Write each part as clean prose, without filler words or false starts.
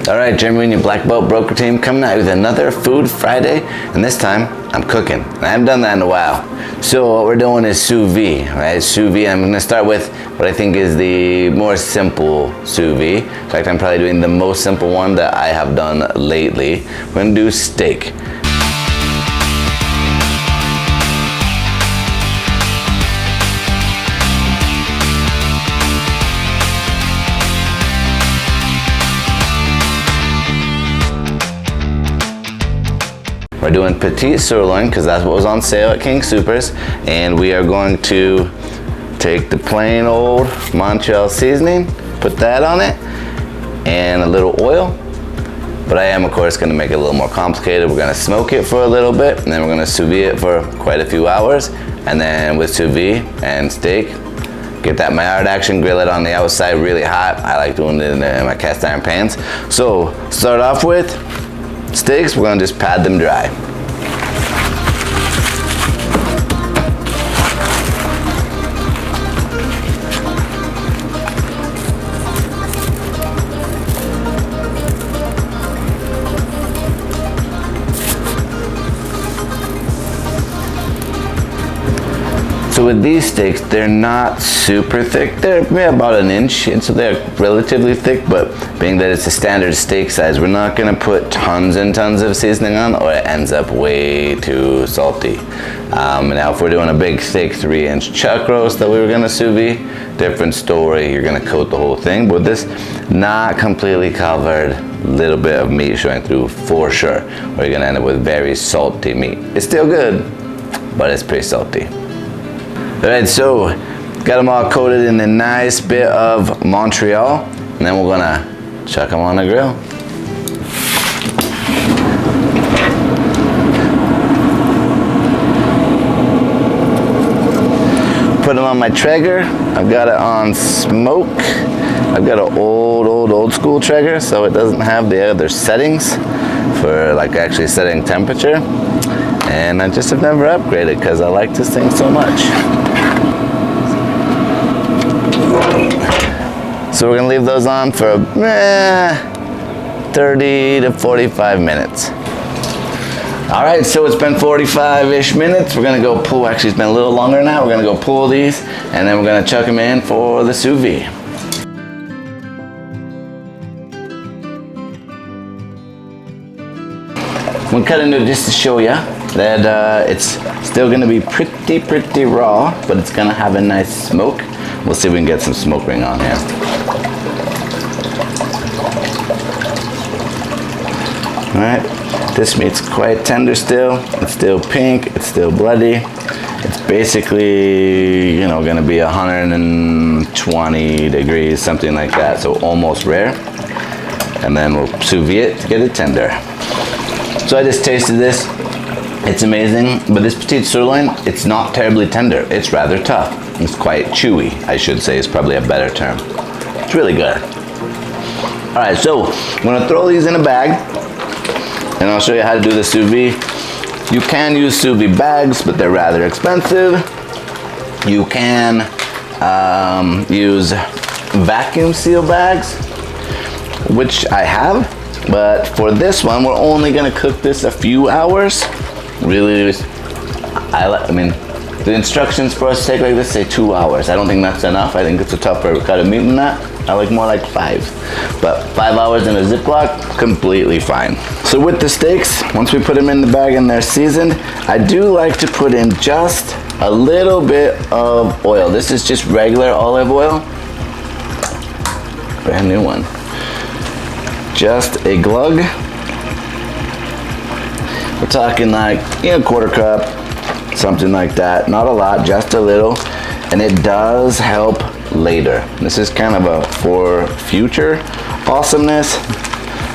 All right, Jeremy and your Black Belt Broker team coming out with another Food Friday, and this time I'm cooking. And I haven't done that in a while. So what we're doing is sous vide, right? Sous vide. I'm gonna start with what I think is the more simple sous vide. In fact, I'm probably doing the most simple one that I have done lately. We're gonna do steak. We're doing Petite Sirloin because that's what was on sale at King Soopers, and we are going to take the plain old Montreal seasoning, put that on it, and a little oil. But I am, of course, going to make it a little more complicated. We're going to smoke it for a little bit, and then we're going to sous vide it for quite a few hours. And then with sous vide and steak, get that Maillard action, grill it on the outside really hot. I like doing it in my cast iron pans. So start off with steaks. We're gonna just pad them dry. So with these steaks, they're not super thick. They're about an inch, and so they're relatively thick, but being that it's a standard steak size, we're not gonna put tons and tons of seasoning on, or it ends up way too salty. Now if we're doing a big thick 3-inch chuck roast that we were gonna sous vide, different story. You're gonna coat the whole thing, but this not completely covered, little bit of meat showing through for sure, or you're gonna end up with very salty meat. It's still good, but it's pretty salty. All right, so got them all coated in a nice bit of Montreal, and then we're gonna chuck them on the grill. Put them on my Traeger. I've got it on smoke. I've got an old school Traeger, so it doesn't have the other settings for like actually setting temperature. And I just have never upgraded because I like this thing so much. So we're gonna leave those on for 30 to 45 minutes. All right, so it's been 45-ish minutes. We're gonna go pull, actually it's been a little longer now. We're gonna go pull these, and then we're gonna chuck them in for the sous vide. I'm cutting it just to show you that it's still gonna be pretty raw, but it's gonna have a nice smoke. We'll see if we can get some smoke ring on here. All right, this meat's quite tender still. It's still pink, it's still bloody. It's basically, you know, gonna be 120 degrees, something like that, so almost rare. And then we'll sous vide it to get it tender. So I just tasted this. It's amazing, but this Petite Sirloin, it's not terribly tender. It's rather tough. It's quite chewy, I should say, is probably a better term. It's really good. All right, so I'm gonna throw these in a bag, and I'll show you how to do the sous vide. You can use sous vide bags, but they're rather expensive. You can use vacuum seal bags, which I have, but for this one, we're only gonna cook this a few hours. Really, I mean, the instructions for a steak like this say 2 hours. I don't think that's enough. I think it's a tougher cut of meat than that. I like more like 5. But 5 hours in a Ziploc, completely fine. So with the steaks, once we put them in the bag and they're seasoned, I do like to put in just a little bit of oil. This is just regular olive oil. Brand new one. Just a glug. We're talking like, you know, 1/4 cup, something like that. Not a lot, just a little. And it does help later. This is kind of a for future awesomeness.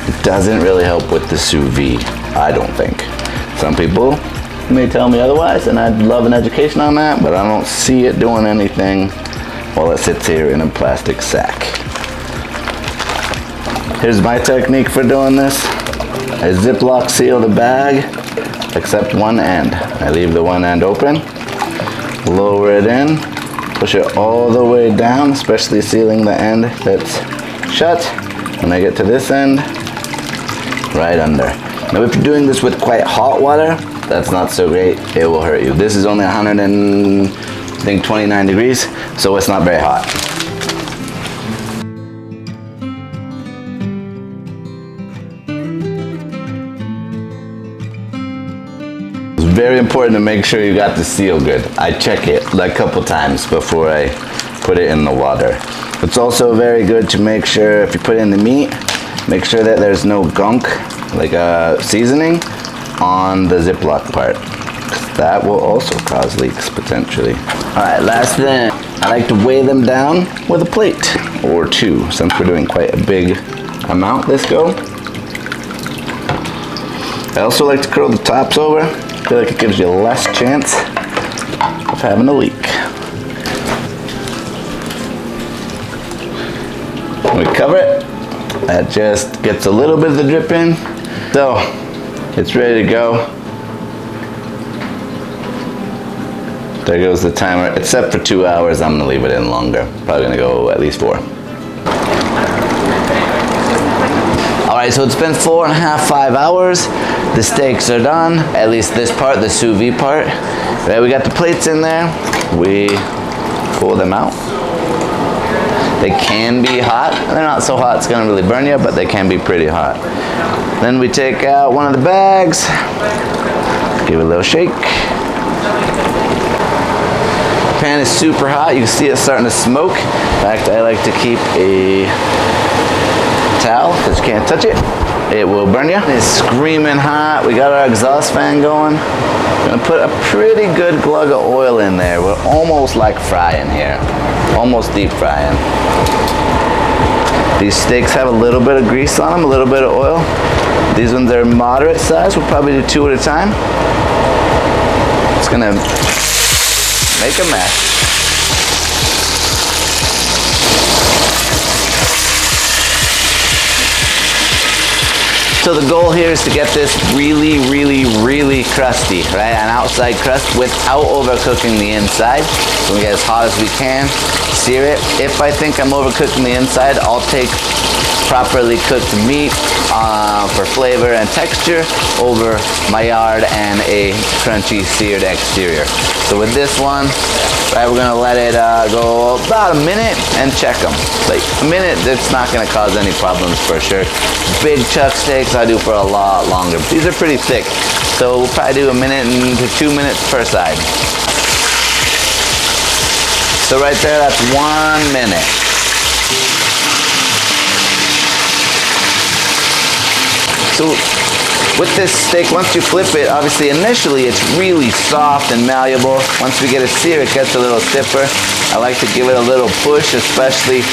It doesn't really help with the sous vide, I don't think. Some people may tell me otherwise, and I'd love an education on that, but I don't see it doing anything while it sits here in a plastic sack. Here's my technique for doing this. I Ziploc seal the bag, except one end. I leave the one end open, lower it in, push it all the way down, especially sealing the end that's shut. When I get to this end, right under. Now if you're doing this with quite hot water, that's not so great, it will hurt you. This is only 129 degrees, so it's not very hot. It's very important to make sure you got the seal good. I check it like a couple times before I put it in the water. It's also very good to make sure if you put in the meat, make sure that there's no gunk, like seasoning, on the Ziploc part. That will also cause leaks potentially. All right, last thing, I like to weigh them down with a plate or two, since we're doing quite a big amount this go. I also like to curl the tops over. I feel like it gives you less chance of having a leak. When we cover it, that just gets a little bit of the drip in. So, it's ready to go. There goes the timer, except for 2 hours, I'm gonna leave it in longer. Probably gonna go at least 4. All right, so it's been 4.5, 5 hours. The steaks are done, at least this part, the sous vide part. Right, we got the plates in there. We pull them out. They can be hot. They're not so hot it's gonna really burn you, but they can be pretty hot. Then we take out one of the bags, give it a little shake. The pan is super hot. You can see it starting to smoke. In fact, I like to keep a towel because you can't touch it. It will burn you. It's screaming hot. We got our exhaust fan going. I'm gonna put a pretty good glug of oil in there. We're almost like frying here. Almost deep frying. These steaks have a little bit of grease on them, a little bit of oil. These ones are moderate size. We'll probably do 2 at a time. It's gonna make a mess. So the goal here is to get this really, really, really crusty, right? An outside crust without overcooking the inside. So we get as hot as we can, sear it. If I think I'm overcooking the inside, I'll take properly cooked meat for flavor and texture over Maillard and a crunchy seared exterior. So with this one, right, we're gonna let it go about a minute and check them. Like a minute, it's not gonna cause any problems for sure. Big chuck steaks I do for a lot longer. These are pretty thick, so we'll probably do a minute to 2 minutes per side. So right there, that's 1 minute. So with this steak, once you flip it, obviously initially it's really soft and malleable. Once we get it seared, it gets a little stiffer. I like to give it a little push, especially,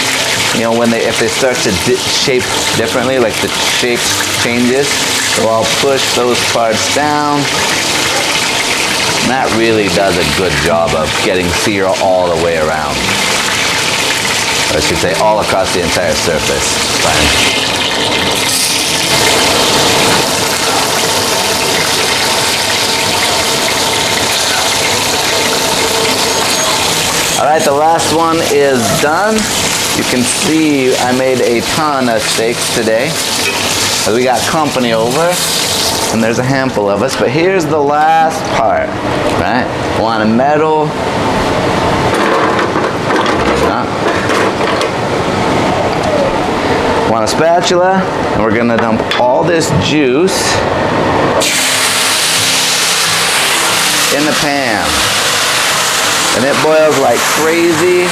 you know, if they start to shape differently, like the shape changes. So I'll push those parts down. And that really does a good job of getting sear all the way around. Or I should say all across the entire surface. Fine. All right, the last one is done. You can see I made a ton of steaks today. We got company over, and there's a handful of us, but here's the last part, right? Want a metal, want a spatula, and we're gonna dump all this juice in the pan. And it boils like crazy.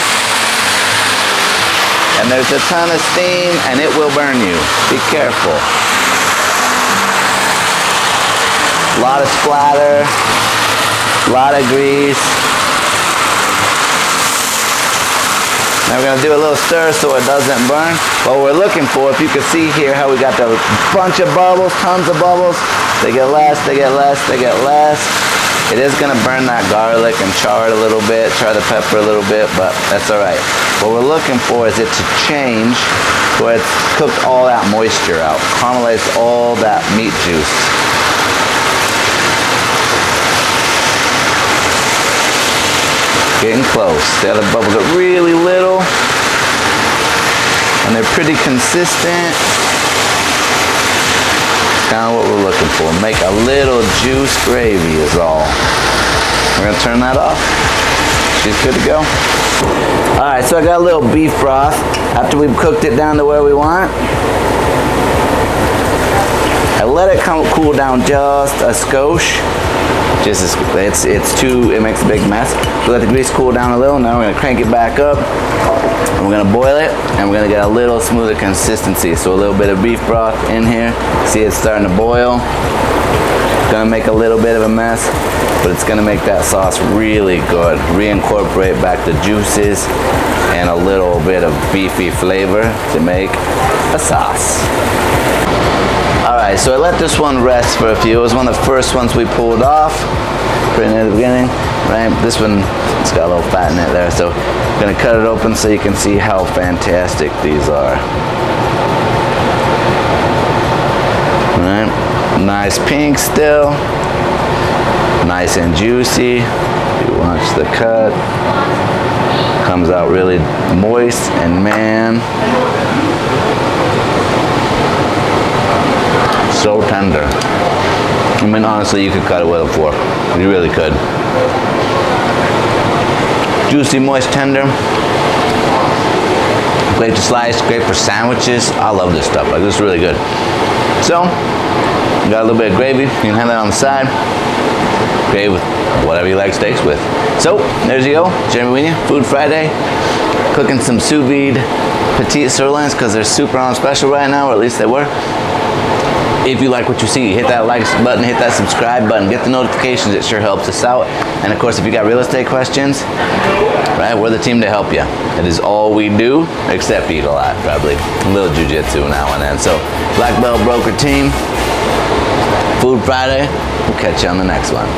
And there's a ton of steam and it will burn you. Be careful. A lot of splatter, a lot of grease. Now we're gonna do a little stir so it doesn't burn. What we're looking for, if you can see here how we got the bunch of bubbles, tons of bubbles. They get less, they get less, they get less. It is gonna burn that garlic and char it a little bit, char the pepper a little bit, but that's all right. What we're looking for is it to change where it's cooked all that moisture out, caramelized all that meat juice. Getting close. The other bubbles are really little, and they're pretty consistent. kind of what we're looking for. Make a little juice gravy is all. We're gonna turn that off. She's good to go. All right, so I got a little beef broth. After we've cooked it down to where we want, I let it cool down just a skosh. It makes a big mess. So let the grease cool down a little. Now we're gonna crank it back up. And we're gonna boil it, and we're gonna get a little smoother consistency. So a little bit of beef broth in here. See, it's starting to boil. Gonna make a little bit of a mess, but it's gonna make that sauce really good. Reincorporate back the juices and a little bit of beefy flavor to make a sauce. All right, so I let this one rest for a few. It was one of the first ones we pulled off, pretty near the beginning, right? This one, it's got a little fat in it there, so I'm gonna cut it open so you can see how fantastic these are. All right, nice pink still, nice and juicy. You watch the cut, comes out really moist, and man, so tender. I mean, honestly, you could cut it with a fork. You really could. Juicy, moist, tender. Great to slice, great for sandwiches. I love this stuff. Like, this is really good. So, got a little bit of gravy. You can have that on the side. Gravy with whatever you like steaks with. So, there's you go. Jeremy Wienia, Food Friday. Cooking some sous vide petite sirloins because they're super on special right now, or at least they were. If you like what you see, hit that like button, hit that subscribe button, get the notifications. It sure helps us out. And of course, if you got real estate questions, right, we're the team to help you. It is all we do, except eat a lot, probably. A little jujitsu now and then. So, Black Belt Broker Team, Food Friday. We'll catch you on the next one.